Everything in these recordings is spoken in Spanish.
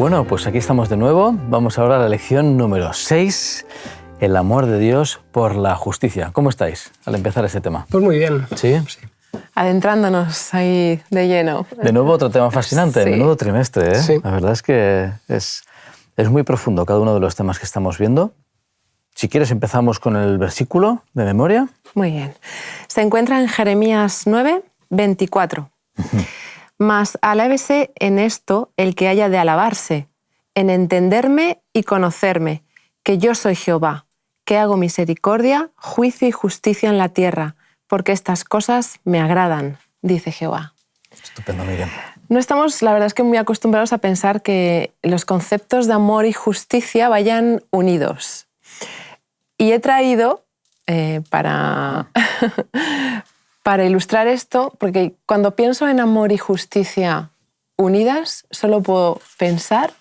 Bueno, pues aquí estamos de nuevo. Vamos ahora a la lección número 6, el amor de Dios por la justicia. ¿Cómo estáis al empezar este tema? Pues muy bien. ¿Sí? Sí. Adentrándonos ahí de lleno. De nuevo otro tema fascinante, Sí. menudo trimestre, ¿eh? Sí. La verdad es que es muy profundo cada uno de los temas que estamos viendo. Si quieres empezamos con el versículo de memoria. Muy bien. Se encuentra en Jeremías 9, 24. Mas alábese en esto el que haya de alabarse, en entenderme y conocerme, que yo soy Jehová, que hago misericordia, juicio y justicia en la tierra, porque estas cosas me agradan, dice Jehová. Estupendo, Miriam. No estamos, la verdad es que muy acostumbrados a pensar que los conceptos de amor y justicia vayan unidos. Y he traído para ilustrar esto, porque cuando pienso en amor y justicia unidas, solo puedo pensar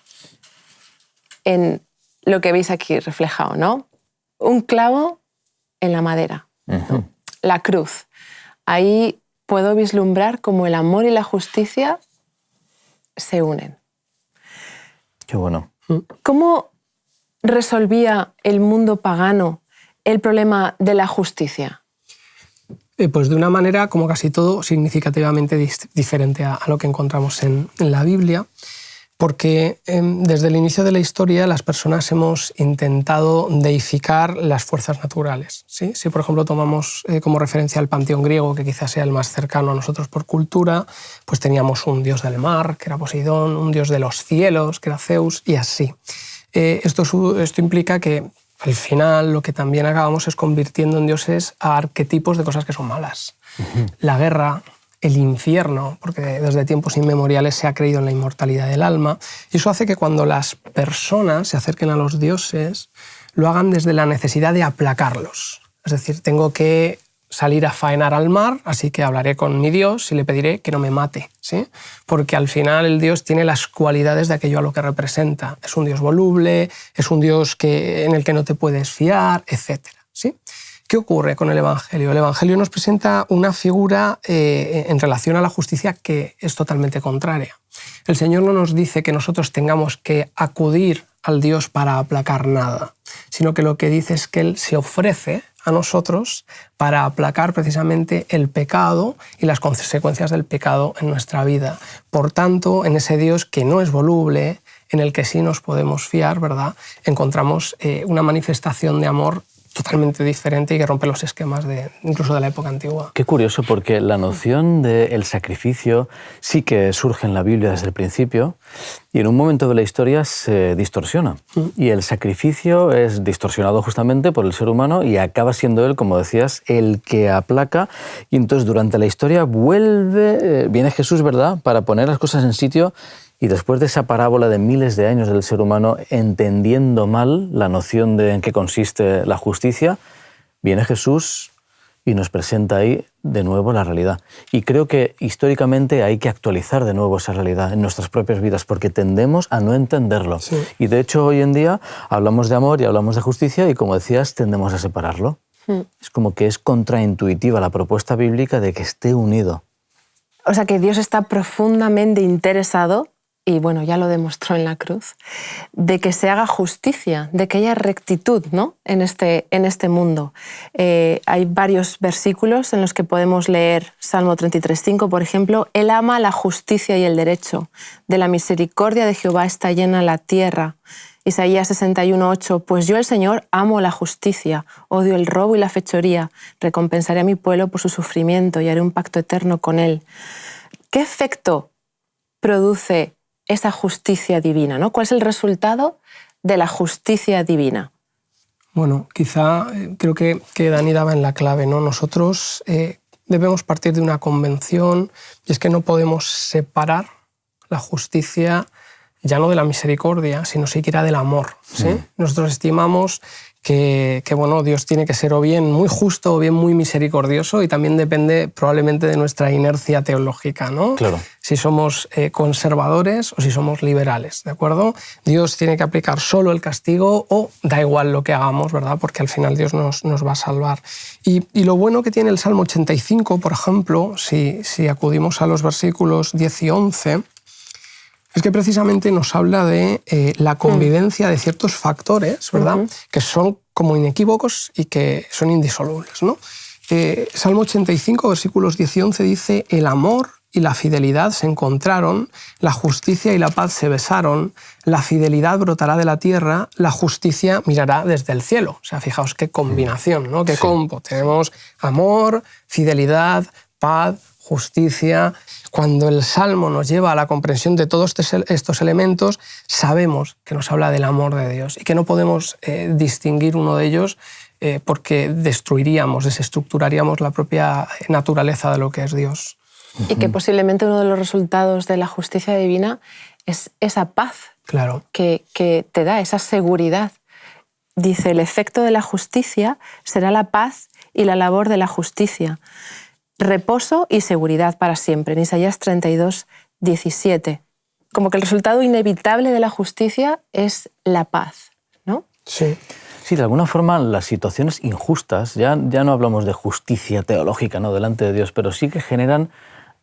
en lo que veis aquí reflejado, ¿no? Un clavo en la madera, ¿no? La cruz. Ahí puedo vislumbrar cómo el amor y la justicia se unen. Qué bueno. ¿Cómo resolvía el mundo pagano el problema de la justicia? Pues de una manera, como casi todo, significativamente diferente a lo que encontramos en la Biblia, porque desde el inicio de la historia las personas hemos intentado deificar las fuerzas naturales, ¿sí? Si, por ejemplo, tomamos como referencia el panteón griego, que quizás sea el más cercano a nosotros por cultura, pues teníamos un dios del mar, que era Poseidón, un dios de los cielos, que era Zeus, y así. Esto implica que al final lo que también acabamos es convirtiendo en dioses a arquetipos de cosas que son malas. La guerra, el infierno, porque desde tiempos inmemoriales se ha creído en la inmortalidad del alma, y eso hace que cuando las personas se acerquen a los dioses lo hagan desde la necesidad de aplacarlos. Es decir, tengo que salir a faenar al mar, así que hablaré con mi Dios y le pediré que no me mate, ¿sí? Porque al final el Dios tiene las cualidades de aquello a lo que representa. Es un Dios voluble, es un Dios en el que no te puedes fiar, etc. ¿Sí? ¿Qué ocurre con el Evangelio? El Evangelio nos presenta una figura en relación a la justicia que es totalmente contraria. El Señor no nos dice que nosotros tengamos que acudir al Dios para aplacar nada, sino que lo que dice es que Él se ofrece a nosotros para aplacar precisamente el pecado y las consecuencias del pecado en nuestra vida. Por tanto, en ese Dios que no es voluble, en el que sí nos podemos fiar, ¿verdad?, encontramos una manifestación de amor totalmente diferente y que rompe los esquemas incluso de la época antigua. Qué curioso, porque la noción del sacrificio sí que surge en la Biblia desde el principio y en un momento de la historia se distorsiona. Y el sacrificio es distorsionado justamente por el ser humano y acaba siendo él, como decías, el que aplaca. Y entonces durante la historia viene Jesús, ¿verdad?, para poner las cosas en sitio. Y después de esa parábola de miles de años del ser humano entendiendo mal la noción de en qué consiste la justicia, viene Jesús y nos presenta ahí de nuevo la realidad. Y creo que históricamente hay que actualizar de nuevo esa realidad en nuestras propias vidas porque tendemos a no entenderlo. Sí. Y de hecho hoy en día hablamos de amor y hablamos de justicia y, como decías, tendemos a separarlo. Es como que es contraintuitiva la propuesta bíblica de que esté unido. O sea que Dios está profundamente interesado, y bueno, ya lo demostró en la cruz, de que se haga justicia, de que haya rectitud, ¿no?, en este mundo. Hay varios versículos en los que podemos leer Salmo 33:5, por ejemplo: Él ama la justicia y el derecho, de la misericordia de Jehová está llena la tierra. Isaías 61:8, pues yo, el Señor, amo la justicia, odio el robo y la fechoría, recompensaré a mi pueblo por su sufrimiento y haré un pacto eterno con él. ¿Qué efecto produce esa justicia divina, ¿no? ¿Cuál es el resultado de la justicia divina? Bueno, quizá creo que Dani daba en la clave, ¿no? Nosotros debemos partir de una convención, y es que no podemos separar la justicia ya no de la misericordia, sino siquiera del amor, ¿sí? Nosotros estimamos que bueno, Dios tiene que ser o bien muy justo o bien muy misericordioso, y también depende probablemente de nuestra inercia teológica, ¿no? Claro. Si somos conservadores o si somos liberales, ¿de acuerdo? Dios tiene que aplicar solo el castigo o da igual lo que hagamos, ¿verdad? Porque al final Dios nos va a salvar. Y lo bueno que tiene el Salmo 85, por ejemplo, si acudimos a los versículos 10 y 11, Es que precisamente nos habla de la convivencia de ciertos factores, ¿verdad? Que son como inequívocos y que son indisolubles, ¿no? Salmo 85, versículos 10 y 11 dice: el amor y la fidelidad se encontraron, la justicia y la paz se besaron, la fidelidad brotará de la tierra, la justicia mirará desde el cielo. O sea, fijaos qué combinación, ¿no? Qué combo. Tenemos amor, fidelidad, paz, justicia. Cuando el Salmo nos lleva a la comprensión de todos estos elementos, sabemos que nos habla del amor de Dios y que no podemos distinguir uno de ellos porque destruiríamos, desestructuraríamos la propia naturaleza de lo que es Dios. Y que posiblemente uno de los resultados de la justicia divina es esa paz, claro, que te da, esa seguridad. Dice, el efecto de la justicia será la paz y la labor de la justicia, reposo y seguridad para siempre. En Isaías 32, 17. Como que el resultado inevitable de la justicia es la paz, ¿no? Sí. Sí, de alguna forma las situaciones injustas, ya no hablamos de justicia teológica, ¿no?, delante de Dios, pero sí que generan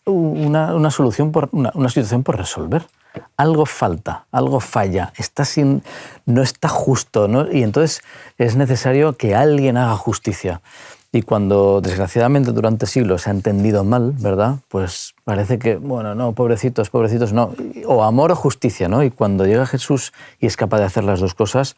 una solución, una situación por resolver. Algo falta, algo falla, no está justo, ¿no? Y entonces es necesario que alguien haga justicia. Y cuando, desgraciadamente, durante siglos se ha entendido mal, ¿verdad? Pues parece que, bueno, no, pobrecitos, no. O amor o justicia, ¿no? Y cuando llega Jesús y es capaz de hacer las dos cosas,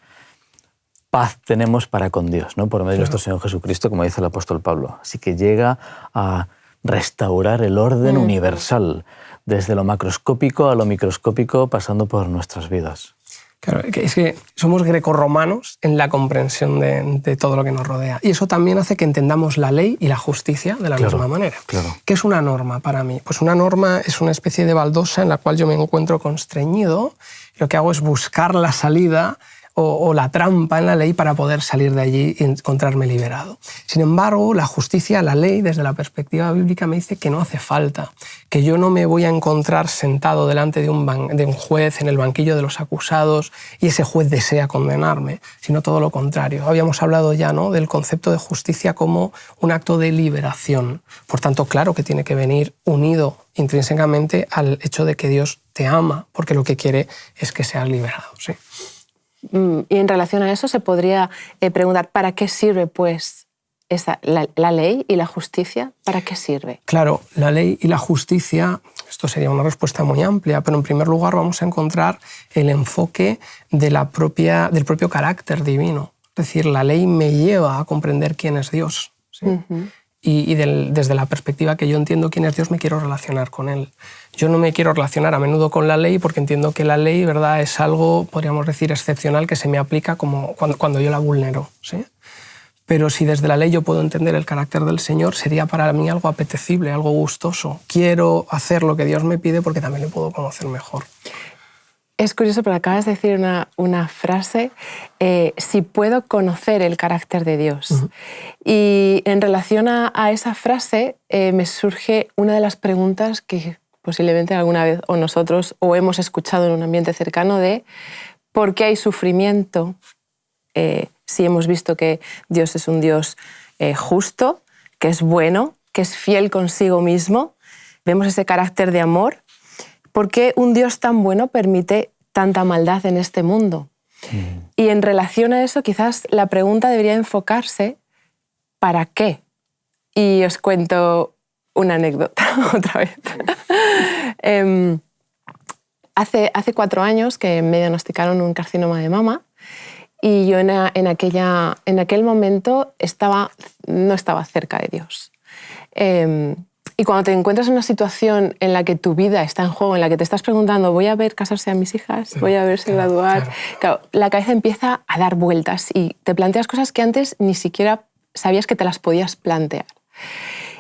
paz tenemos para con Dios, ¿no? Por medio de nuestro Señor Jesucristo, como dice el apóstol Pablo. Así que llega a restaurar el orden universal, desde lo macroscópico a lo microscópico, pasando por nuestras vidas. Claro, es que somos grecorromanos en la comprensión de todo lo que nos rodea. Y eso también hace que entendamos la ley y la justicia de la misma manera. Claro. ¿Qué es una norma para mí? Pues una norma es una especie de baldosa en la cual yo me encuentro constreñido. Lo que hago es buscar la salida o la trampa en la ley para poder salir de allí y encontrarme liberado. Sin embargo, la justicia, la ley, desde la perspectiva bíblica, me dice que no hace falta, que yo no me voy a encontrar sentado delante de un juez en el banquillo de los acusados y ese juez desea condenarme, sino todo lo contrario. Habíamos hablado ya, ¿no?, del concepto de justicia como un acto de liberación. Por tanto, claro que tiene que venir unido intrínsecamente al hecho de que Dios te ama, porque lo que quiere es que seas liberado. Sí. Y en relación a eso se podría preguntar, ¿para qué sirve pues la ley y la justicia? ¿Para qué sirve? Claro, la ley y la justicia, esto sería una respuesta muy amplia, pero en primer lugar vamos a encontrar el enfoque del propio carácter divino. Es decir, la ley me lleva a comprender quién es Dios, ¿sí? Y desde la perspectiva que yo entiendo quién es Dios, me quiero relacionar con Él. Yo no me quiero relacionar a menudo con la ley porque entiendo que la ley, ¿verdad?, es algo, podríamos decir, excepcional que se me aplica como cuando yo la vulnero, ¿sí? Pero si desde la ley yo puedo entender el carácter del Señor, sería para mí algo apetecible, algo gustoso. Quiero hacer lo que Dios me pide porque también le puedo conocer mejor. Es curioso, pero acabas de decir una frase, si puedo conocer el carácter de Dios. Y en relación a esa frase me surge una de las preguntas que posiblemente alguna vez o nosotros o hemos escuchado en un ambiente cercano de ¿por qué hay sufrimiento si hemos visto que Dios es un Dios justo, que es bueno, que es fiel consigo mismo? Vemos ese carácter de amor. ¿Por qué un Dios tan bueno permite tanta maldad en este mundo? Y en relación a eso, quizás la pregunta debería enfocarse ¿para qué? Y os cuento una anécdota otra vez. Hace 4 años que me diagnosticaron un carcinoma de mama y yo en aquel momento no estaba cerca de Dios. Y cuando te encuentras en una situación en la que tu vida está en juego, en la que te estás preguntando, ¿voy a ver casarse a mis hijas? ¿Voy a verse graduar? Claro, la cabeza empieza a dar vueltas y te planteas cosas que antes ni siquiera sabías que te las podías plantear.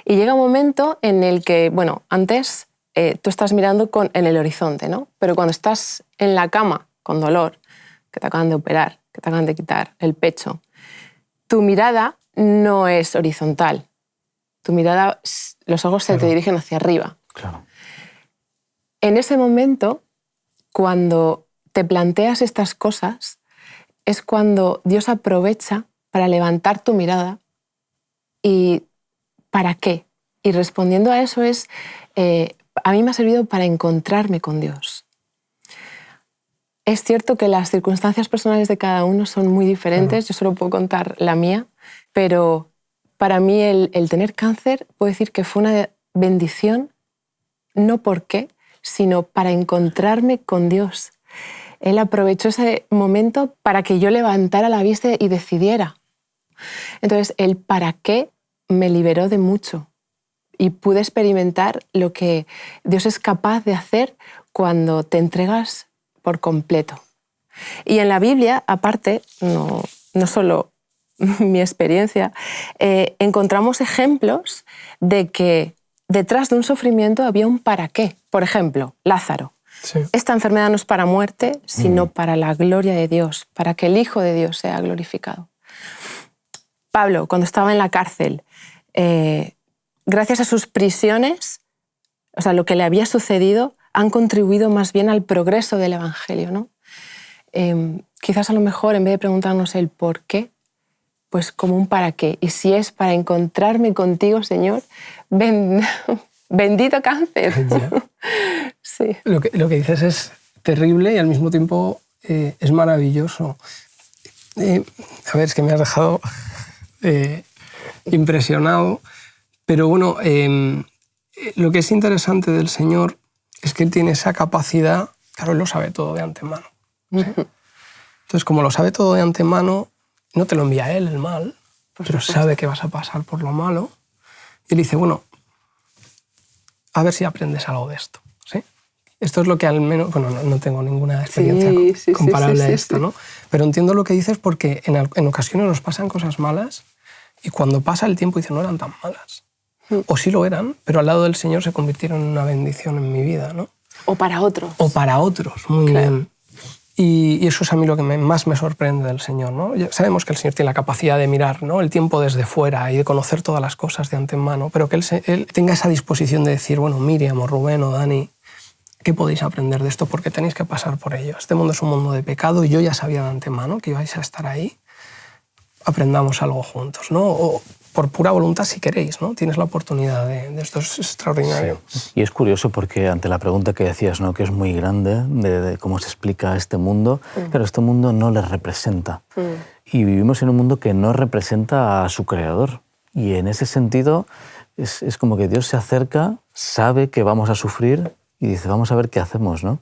Y llega un momento en el que, bueno, antes tú estás mirando en el horizonte, ¿no? Pero cuando estás en la cama con dolor, que te acaban de operar, que te acaban de quitar el pecho, tu mirada no es horizontal. Tu mirada, los ojos se te dirigen hacia arriba. Claro. En ese momento, cuando te planteas estas cosas, es cuando Dios aprovecha para levantar tu mirada y ¿para qué? Y respondiendo a eso a mí me ha servido para encontrarme con Dios. Es cierto que las circunstancias personales de cada uno son muy diferentes, yo solo puedo contar la mía, pero para mí el tener cáncer, puedo decir que fue una bendición, no por qué, sino para encontrarme con Dios. Él aprovechó ese momento para que yo levantara la vista y decidiera. Entonces, el para qué me liberó de mucho y pude experimentar lo que Dios es capaz de hacer cuando te entregas por completo. Y en la Biblia, aparte, no solo mi experiencia, encontramos ejemplos de que detrás de un sufrimiento había un para qué. Por ejemplo, Lázaro. Sí. Esta enfermedad no es para muerte, sino para la gloria de Dios, para que el Hijo de Dios sea glorificado. Pablo, cuando estaba en la cárcel, gracias a sus prisiones, o sea, lo que le había sucedido, han contribuido más bien al progreso del Evangelio, ¿no? Quizás a lo mejor, en vez de preguntarnos el por qué, pues como un para qué. Y si es para encontrarme contigo, Señor, bendito cáncer. Sí. Lo que dices es terrible y al mismo tiempo es maravilloso. A ver, es que me has dejado impresionado, pero bueno, lo que es interesante del Señor es que Él tiene esa capacidad, claro, Él lo sabe todo de antemano. ¿Sí? Entonces, como lo sabe todo de antemano, no te lo envía Él el mal, pero sabe que vas a pasar por lo malo. Y Él dice, bueno, a ver si aprendes algo de esto. ¿Sí? Esto es lo que al menos, bueno, no tengo ninguna experiencia comparable a esto, ¿no? Pero entiendo lo que dices porque en ocasiones nos pasan cosas malas y cuando pasa el tiempo dices, no eran tan malas. O sí lo eran, pero al lado del Señor se convirtieron en una bendición en mi vida, ¿no? O para otros. O para otros, muy bien. Y eso es a mí lo que más me sorprende del Señor, ¿no? Ya sabemos que el Señor tiene la capacidad de mirar, ¿no?, el tiempo desde fuera y de conocer todas las cosas de antemano, pero que Él tenga esa disposición de decir, bueno, Miriam o Rubén o Dani, ¿qué podéis aprender de esto? Porque tenéis que pasar por ello. Este mundo es un mundo de pecado y yo ya sabía de antemano que ibais a estar ahí. Aprendamos algo juntos, ¿no? O por pura voluntad, si queréis, ¿no? Tienes la oportunidad de esto, es extraordinario. Sí. Y es curioso porque ante la pregunta que decías, ¿no?, que es muy grande, de cómo se explica este mundo, pero este mundo no les representa. Y vivimos en un mundo que no representa a su creador. Y en ese sentido es como que Dios se acerca, sabe que vamos a sufrir y dice, vamos a ver qué hacemos, ¿no?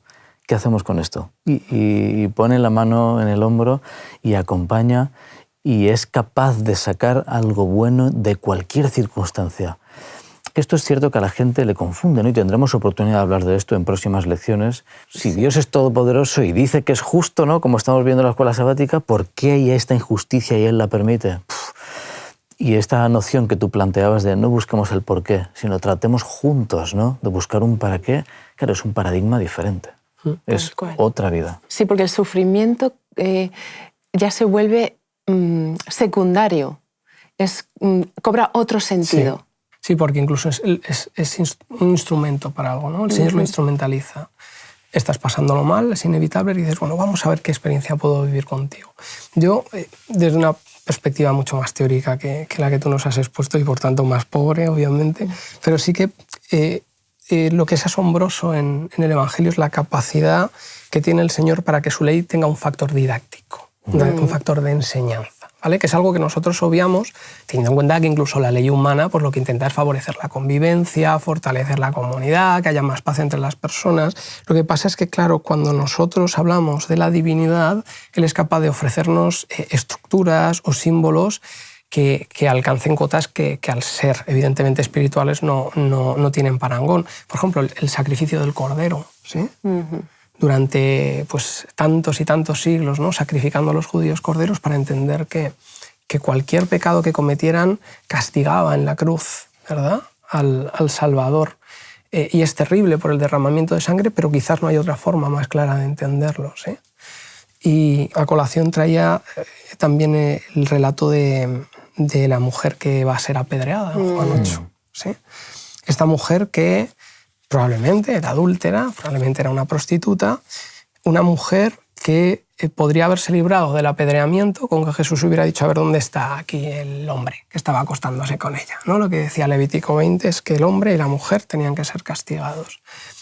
¿Qué hacemos con esto? Y pone la mano en el hombro y acompaña y es capaz de sacar algo bueno de cualquier circunstancia. Esto es cierto que a la gente le confunde, ¿no? Y tendremos oportunidad de hablar de esto en próximas lecciones. Si Dios es todopoderoso y dice que es justo, ¿no?, como estamos viendo en la escuela sabática, ¿por qué hay esta injusticia y Él la permite? Y esta noción que tú planteabas de no busquemos el por qué, sino tratemos juntos, ¿no?, de buscar un para qué, claro, es un paradigma diferente. Es otra vida. Sí, porque el sufrimiento ya se vuelve secundario, cobra otro sentido. Sí, porque incluso es un instrumento para algo, ¿no? El Señor lo instrumentaliza. Estás pasándolo mal, es inevitable, y dices, bueno, vamos a ver qué experiencia puedo vivir contigo. Yo, desde una perspectiva mucho más teórica que la que tú nos has expuesto y por tanto más pobre, obviamente, pero sí que lo que es asombroso en el Evangelio es la capacidad que tiene el Señor para que su ley tenga un factor didáctico. Un factor de enseñanza, ¿vale? Que es algo que nosotros obviamos, teniendo en cuenta que incluso la ley humana pues lo que intenta es favorecer la convivencia, fortalecer la comunidad, que haya más paz entre las personas. Lo que pasa es que, claro, cuando nosotros hablamos de la divinidad, Él es capaz de ofrecernos estructuras o símbolos que alcancen cotas que al ser evidentemente espirituales no tienen parangón. Por ejemplo, el sacrificio del cordero, ¿sí? Durante pues, tantos y tantos siglos, ¿no?, sacrificando a los judíos corderos para entender que cualquier pecado que cometieran castigaba en la cruz, ¿verdad?, al Salvador. Y es terrible por el derramamiento de sangre, pero quizás no hay otra forma más clara de entenderlo, ¿sí? Y a colación traía también el relato de la mujer que va a ser apedreada en Juan 8, ¿sí? Esta mujer que probablemente era adúltera, probablemente era una prostituta, una mujer que podría haberse librado del apedreamiento con que Jesús hubiera dicho, a ver, ¿dónde está aquí el hombre que estaba acostándose con ella? ¿No? Lo que decía Levítico 20 es que el hombre y la mujer tenían que ser castigados.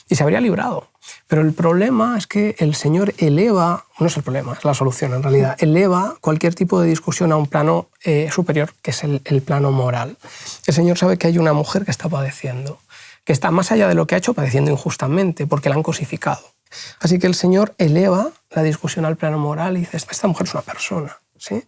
Y se habría librado. Pero el problema es que el Señor eleva, no es el problema, es la solución en realidad, eleva cualquier tipo de discusión a un plano superior, que es el plano moral. El Señor sabe que hay una mujer que está padeciendo, que está más allá de lo que ha hecho, padeciendo injustamente, porque la han cosificado. Así que el Señor eleva la discusión al plano moral y dice, esta mujer es una persona, ¿sí?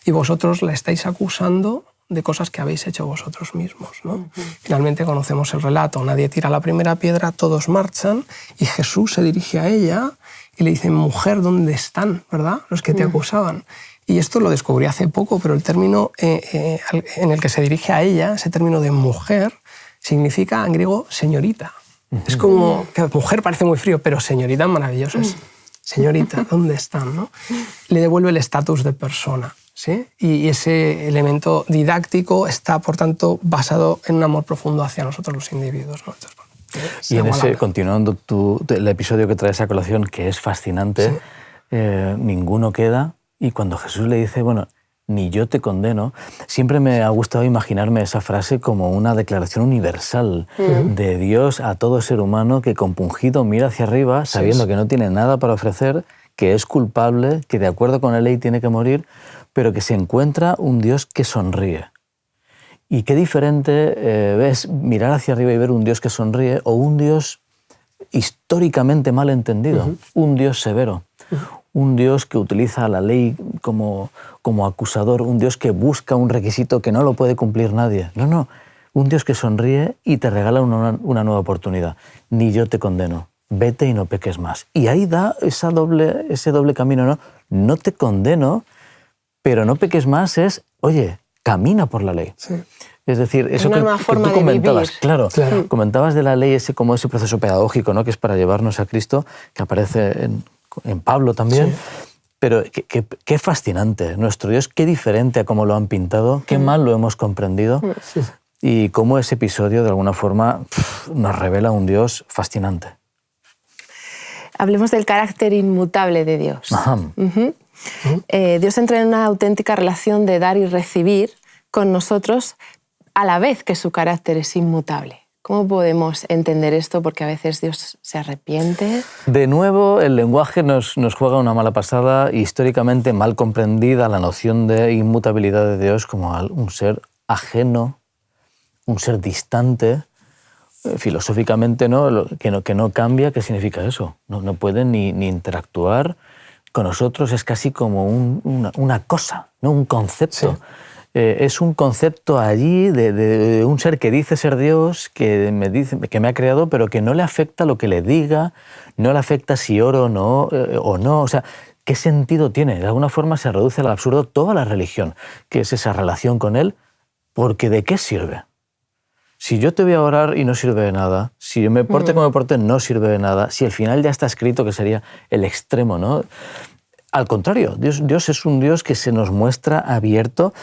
Y vosotros la estáis acusando de cosas que habéis hecho vosotros mismos, ¿no? Finalmente conocemos el relato, nadie tira la primera piedra, todos marchan y Jesús se dirige a ella y le dice, mujer, ¿dónde están, verdad? Los que te acusaban. Y esto lo descubrí hace poco, pero el término en el que se dirige a ella, ese término de mujer, significa en griego señorita. Es como que mujer parece muy frío, pero señorita es maravilloso. Es, señorita, ¿dónde están, no? Le devuelve el estatus de persona. ¿Sí? Y ese elemento didáctico está, por tanto, basado en un amor profundo hacia nosotros los individuos, ¿no? Entonces, bueno, y en ese, continuando el episodio que traes a colación, que es fascinante, sí. Ninguno queda, y cuando Jesús le dice, bueno, ni yo te condeno, siempre me ha gustado imaginarme esa frase como una declaración universal de Dios a todo ser humano que compungido mira hacia arriba, sabiendo que no tiene nada para ofrecer, que es culpable, que de acuerdo con la ley tiene que morir, pero que se encuentra un Dios que sonríe. Y qué diferente es mirar hacia arriba y ver un Dios que sonríe o un Dios históricamente mal entendido, un Dios severo, un Dios que utiliza la ley como acusador, un Dios que busca un requisito que no lo puede cumplir nadie. No, un Dios que sonríe y te regala una nueva oportunidad. Ni yo te condeno, vete y no peques más. Y ahí da ese doble camino, ¿no? No te condeno, pero no peques más es, oye, camina por la ley. Sí. Es decir, eso que tú comentabas, claro, comentabas de la ley como ese proceso pedagógico, ¿no? Que es para llevarnos a Cristo, que aparece en Pablo también. Sí. Pero qué fascinante. Nuestro Dios, qué diferente a cómo lo han pintado, qué mal lo hemos comprendido. Sí. Y cómo ese episodio, de alguna forma, nos revela un Dios fascinante. Hablemos del carácter inmutable de Dios. Dios entra en una auténtica relación de dar y recibir con nosotros a la vez que su carácter es inmutable. ¿Cómo podemos entender esto? Porque a veces Dios se arrepiente. De nuevo, el lenguaje nos juega una mala pasada, históricamente mal comprendida la noción de inmutabilidad de Dios como un ser ajeno, un ser distante, filosóficamente, ¿no? Que no cambia. ¿Qué significa eso? No puede ni interactuar con nosotros, es casi como una cosa, ¿no? Un concepto. Sí. Es un concepto allí de un ser que dice ser Dios, que me ha creado, pero que no le afecta lo que le diga, no le afecta si oro o no. O sea, ¿qué sentido tiene? De alguna forma se reduce al absurdo toda la religión, que es esa relación con Él, porque ¿de qué sirve? Si yo te voy a orar y no sirve de nada, si yo me porte como me porte no sirve de nada, si al final ya está escrito que sería el extremo, ¿no? Al contrario, Dios es un Dios que se nos muestra abierto,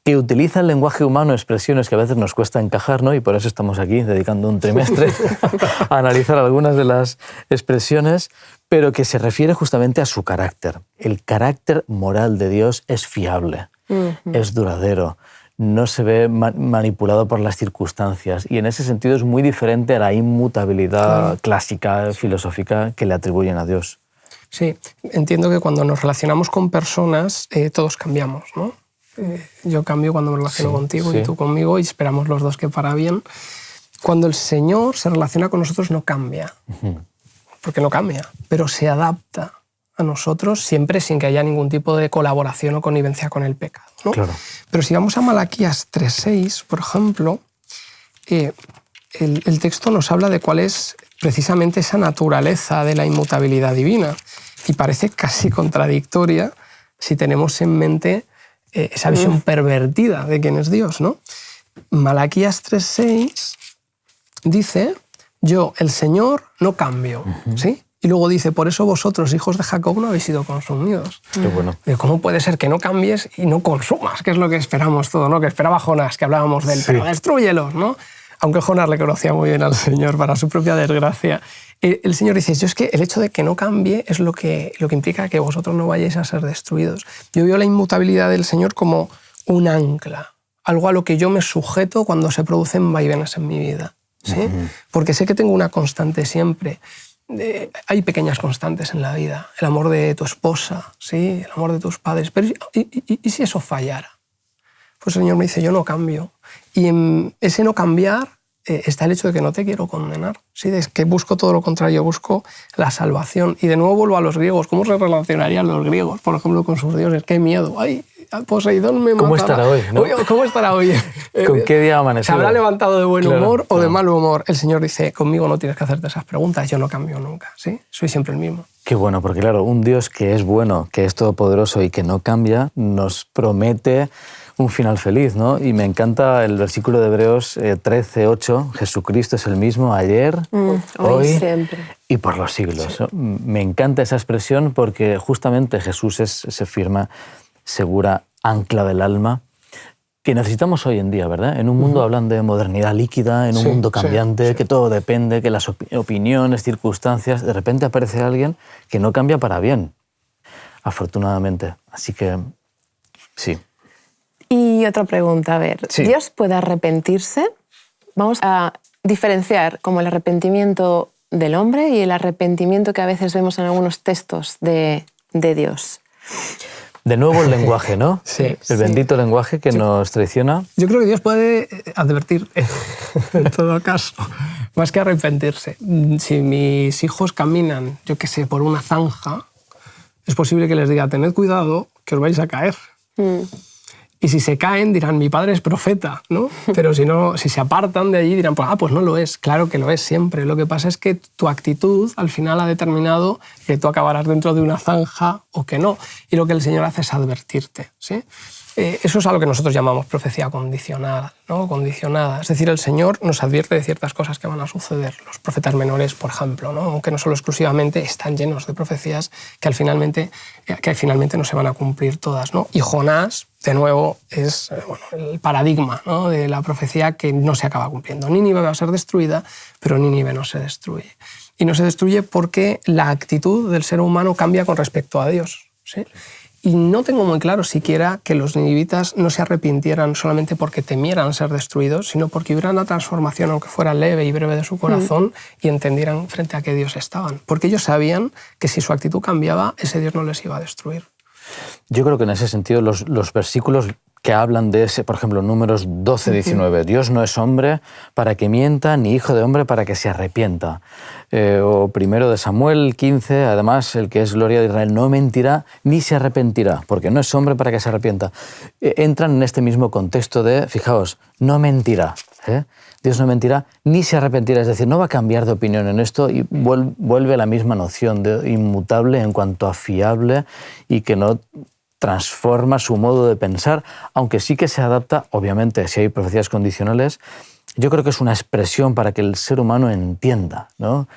que utiliza el lenguaje humano, expresiones que a veces nos cuesta encajar, ¿no? Y por eso estamos aquí dedicando un trimestre a analizar algunas de las expresiones, pero que se refiere justamente a su carácter. El carácter moral de Dios es fiable, es duradero, no se ve manipulado por las circunstancias y en ese sentido es muy diferente a la inmutabilidad clásica, filosófica que le atribuyen a Dios. Sí, entiendo que cuando nos relacionamos con personas todos cambiamos, ¿no? Yo cambio cuando me relaciono contigo y tú conmigo y esperamos los dos que para bien. Cuando el Señor se relaciona con nosotros no cambia, porque no cambia, pero se adapta a nosotros siempre sin que haya ningún tipo de colaboración o connivencia con el pecado, ¿no? Claro. Pero si vamos a Malaquías 3:6, por ejemplo, el texto nos habla de cuál es precisamente esa naturaleza de la inmutabilidad divina y parece casi contradictoria si tenemos en mente esa visión pervertida de quién es Dios, ¿no? Malaquías 3:6 dice, yo, el Señor, no cambio, ¿sí? Y luego dice, por eso vosotros, hijos de Jacob, no habéis sido consumidos. Qué bueno. ¿Cómo puede ser que no cambies y no consumas? Que es lo que esperamos todo, ¿no? Que esperaba Jonás, que hablábamos de él, pero destrúyelos, ¿no? Aunque Jonás le conocía muy bien al Señor, para su propia desgracia. El Señor dice, yo es que el hecho de que no cambie es lo que implica que vosotros no vayáis a ser destruidos. Yo veo la inmutabilidad del Señor como un ancla, algo a lo que yo me sujeto cuando se producen vaivenes en mi vida, ¿sí? Porque sé que tengo una constante siempre. hay pequeñas constantes en la vida. El amor de tu esposa, ¿sí? El amor de tus padres. Pero ¿y si eso fallara? Pues el Señor me dice, yo no cambio. Y en ese no cambiar está el hecho de que no te quiero condenar. ¿Sí? Es que busco todo lo contrario, busco la salvación. Y de nuevo vuelvo a los griegos. ¿Cómo se relacionarían los griegos, por ejemplo, con sus dioses? ¡Qué miedo! ¡Ay, Poseidón me matará! ¿Cómo estará hoy? ¿No? ¿Cómo estará hoy? ¿Con qué día ha amanecido? ¿Se habrá levantado de buen humor o de claro. mal humor? El Señor dice, conmigo no tienes que hacerte esas preguntas, yo no cambio nunca. ¿Sí? Soy siempre el mismo. Qué bueno, porque claro, un Dios que es bueno, que es todopoderoso y que no cambia, nos promete un final feliz, ¿no? Y me encanta el versículo de Hebreos 13:8, Jesucristo es el mismo ayer, hoy siempre. y por los siglos. Sí. Me encanta esa expresión porque justamente Jesús es esa firme, segura ancla del alma que necesitamos hoy en día, ¿verdad? En un mundo hablan de modernidad líquida, en un mundo cambiante, que todo depende, que las opiniones, circunstancias, de repente aparece alguien que no cambia para bien, afortunadamente. Así que, sí. Y otra pregunta, a ver, Sí. ¿Dios puede arrepentirse? Vamos a diferenciar como el arrepentimiento del hombre y el arrepentimiento que a veces vemos en algunos textos de Dios. De nuevo el lenguaje, ¿no? Sí. El bendito lenguaje que nos traiciona. Yo creo que Dios puede advertir, en todo caso, más que arrepentirse. Si mis hijos caminan, yo qué sé, por una zanja, es posible que les diga, tened cuidado, que os vais a caer. Y si se caen, dirán, mi padre es profeta, ¿no? Pero si no, si se apartan de allí, dirán, pues no lo es. Claro que lo es siempre. Lo que pasa es que tu actitud al final ha determinado que tú acabarás dentro de una zanja o que no. Y lo que el Señor hace es advertirte, ¿sí? Eso es a lo que nosotros llamamos profecía condicionada, ¿no? Condicionada. Es decir, el Señor nos advierte de ciertas cosas que van a suceder. Los profetas menores, por ejemplo, ¿no? Aunque no solo exclusivamente, están llenos de profecías que finalmente no se van a cumplir todas, ¿no? Y Jonás, de nuevo, es el paradigma, ¿no? De la profecía que no se acaba cumpliendo. Nínive va a ser destruida, pero Nínive no se destruye. Y no se destruye porque la actitud del ser humano cambia con respecto a Dios, ¿sí? Y no tengo muy claro siquiera que los ninivitas no se arrepintieran solamente porque temieran ser destruidos, sino porque hubiera una transformación, aunque fuera leve y breve, de su corazón y entendieran frente a qué Dios estaban. Porque ellos sabían que si su actitud cambiaba, ese Dios no les iba a destruir. Yo creo que en ese sentido los versículos que hablan de ese, por ejemplo, Números 12:19, Dios no es hombre para que mienta, ni hijo de hombre para que se arrepienta. O primero de Samuel 15, además, el que es gloria de Israel no mentirá ni se arrepentirá, porque no es hombre para que se arrepienta. Entran en este mismo contexto de, fijaos, no mentirá. Dios no mentirá ni se arrepentirá, es decir, no va a cambiar de opinión en esto y vuelve a la misma noción de inmutable en cuanto a fiable y que no transforma su modo de pensar, aunque sí que se adapta, obviamente, si hay profecías condicionales, yo creo que es una expresión para que el ser humano entienda, ¿no?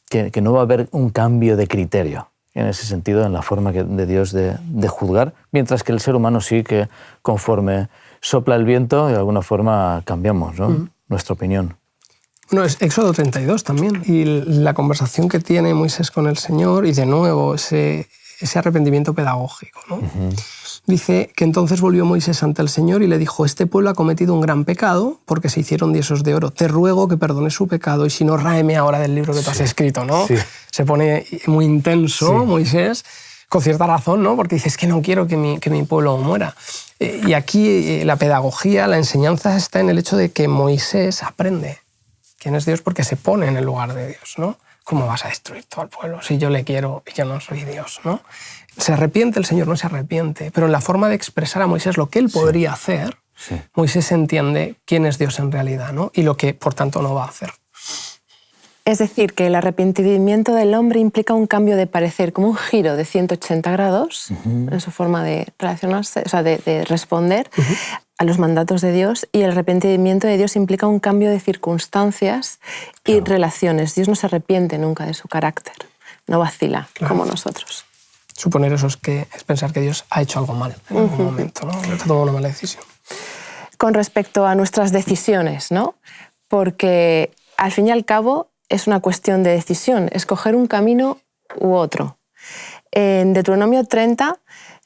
Que no va a haber un cambio de criterio en ese sentido, en la forma de Dios de juzgar, mientras que el ser humano sí que conforme sopla el viento, de alguna forma cambiamos, ¿no? Nuestra opinión. Bueno, es Éxodo 32 también, y la conversación que tiene Moisés con el Señor, y de nuevo ese arrepentimiento pedagógico, ¿no? Dice que entonces volvió Moisés ante el Señor y le dijo, este pueblo ha cometido un gran pecado porque se hicieron dioses de oro. Te ruego que perdones su pecado y si no, ráeme ahora del libro que tú has escrito, ¿no? Sí. Se pone muy intenso Moisés, con cierta razón, ¿no? Porque dice, es que no quiero que mi pueblo muera. Y aquí la pedagogía, la enseñanza está en el hecho de que Moisés aprende quién es Dios porque se pone en el lugar de Dios, ¿no? ¿Cómo vas a destruir todo el pueblo si yo le quiero y yo no soy Dios, ¿no? ¿Se arrepiente el Señor? No se arrepiente, pero en la forma de expresar a Moisés lo que él podría hacer, Moisés entiende quién es Dios en realidad, ¿no? Y lo que, por tanto, no va a hacer. Es decir, que el arrepentimiento del hombre implica un cambio de parecer, como un giro de 180 grados en su forma de relacionarse, o sea, de responder a los mandatos de Dios, y el arrepentimiento de Dios implica un cambio de circunstancias y relaciones. Dios no se arrepiente nunca de su carácter, no vacila como nosotros. Suponer eso es pensar que Dios ha hecho algo mal en algún momento, ¿no? Ha tomado una mala decisión. Con respecto a nuestras decisiones, ¿no? Porque al fin y al cabo es una cuestión de decisión, escoger un camino u otro. En Deuteronomio 30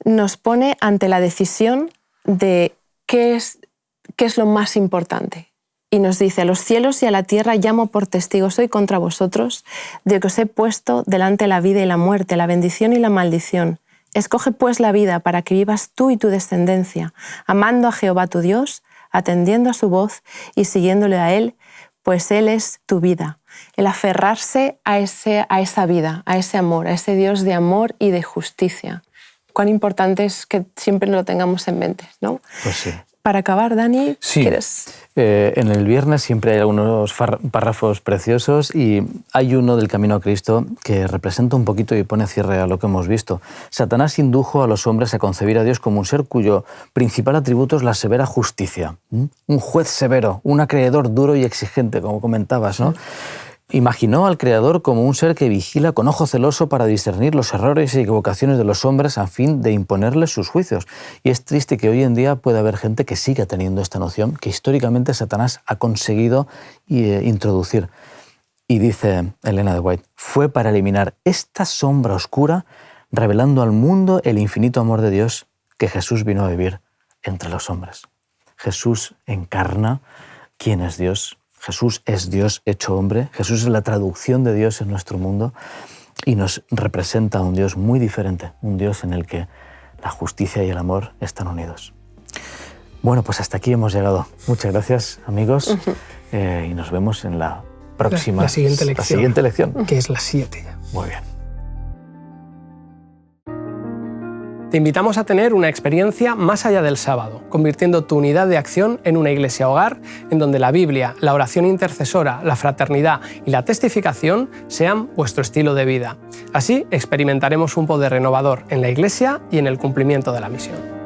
nos pone ante la decisión de qué es lo más importante. y nos dice: a los cielos y a la tierra llamo por testigos hoy contra vosotros, de que os he puesto delante la vida y la muerte, la bendición y la maldición. Escoge pues la vida para que vivas tú y tu descendencia, amando a Jehová tu Dios, atendiendo a su voz y siguiéndole a Él, pues Él es tu vida. El aferrarse a esa vida, a ese amor, a ese Dios de amor y de justicia. Cuán importante es que siempre lo tengamos en mente, ¿no? Pues sí. Para acabar, Dani, Sí. ¿quieres? En el viernes siempre hay algunos párrafos preciosos y hay uno del Camino a Cristo que representa un poquito y pone cierre a lo que hemos visto. Satanás indujo a los hombres a concebir a Dios como un ser cuyo principal atributo es la severa justicia. Un juez severo, un acreedor duro y exigente, como comentabas, ¿no? Imaginó al Creador como un ser que vigila con ojo celoso para discernir los errores y equivocaciones de los hombres a fin de imponerles sus juicios. Y es triste que hoy en día pueda haber gente que siga teniendo esta noción que históricamente Satanás ha conseguido introducir. Y dice Elena de White, fue para eliminar esta sombra oscura, revelando al mundo el infinito amor de Dios, que Jesús vino a vivir entre los hombres. Jesús encarna quién es Dios. Jesús es Dios hecho hombre, Jesús es la traducción de Dios en nuestro mundo y nos representa a un Dios muy diferente, un Dios en el que la justicia y el amor están unidos. Bueno, pues hasta aquí hemos llegado. Muchas gracias, amigos, y nos vemos en la próxima... La siguiente lección. La siguiente lección. Que es la 7 ya. Muy bien. Te invitamos a tener una experiencia más allá del sábado, convirtiendo tu unidad de acción en una iglesia hogar en donde la Biblia, la oración intercesora, la fraternidad y la testificación sean vuestro estilo de vida. Así experimentaremos un poder renovador en la iglesia y en el cumplimiento de la misión.